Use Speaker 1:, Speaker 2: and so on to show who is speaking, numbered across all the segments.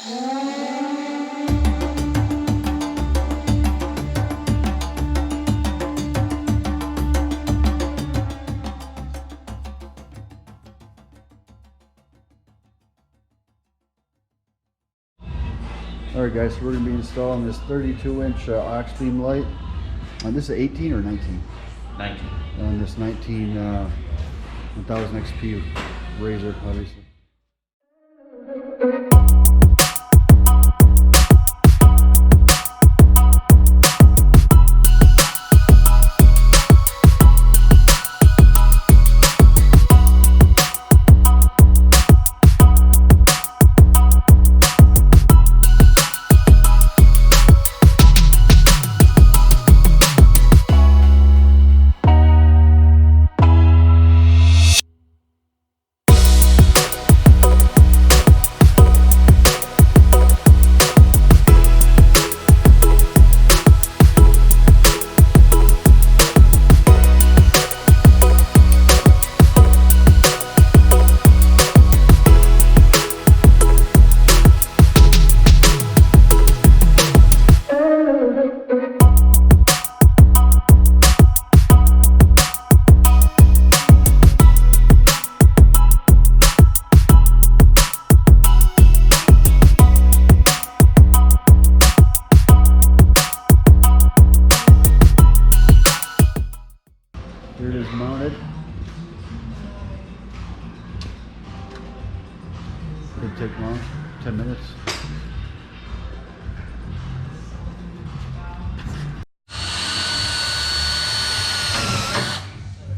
Speaker 1: Alright guys, so we're going to be installing this 32-inch Auxbeam light. This is 18 or 19?
Speaker 2: 19.
Speaker 1: On this 19 1000 XP RZR, obviously. Here it is mounted. Didn't take long, 10 minutes.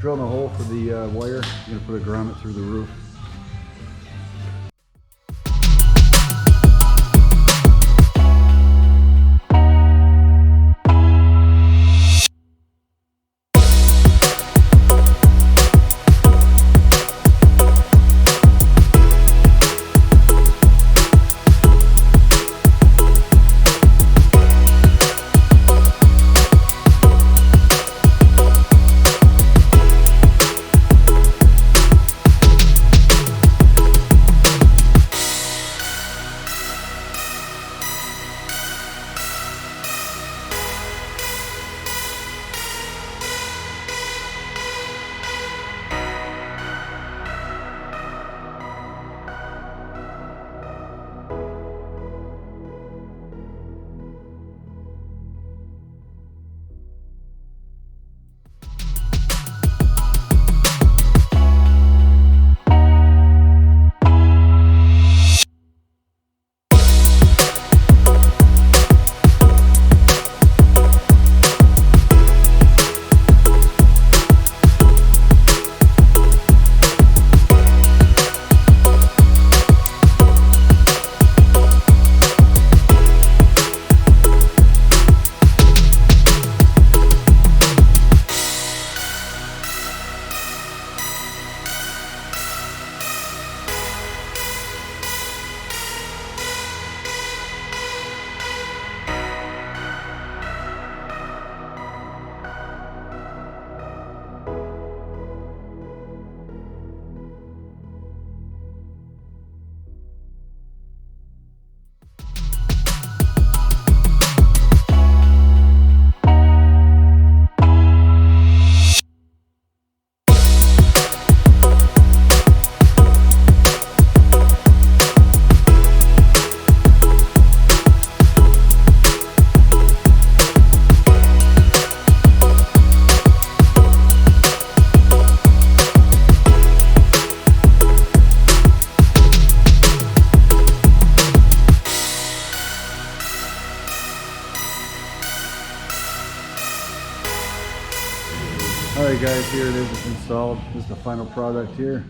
Speaker 1: Drilling a hole for the wire. I'm going to put a grommet through the roof. Alright guys, here it is, it's installed. This is the final product here.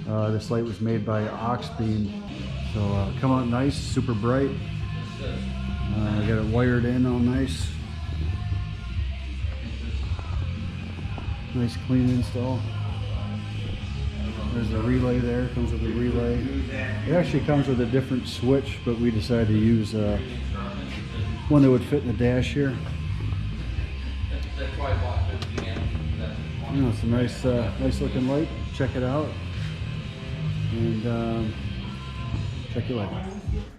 Speaker 1: This light was made by Auxbeam. So come out nice, super bright. I got it wired in all nice. Nice clean install. There's a relay there, comes with a relay. It actually comes with a different switch, but we decided to use one that would fit in the dash here. You know, it's a nice, nice looking light. Check it out, and check you later.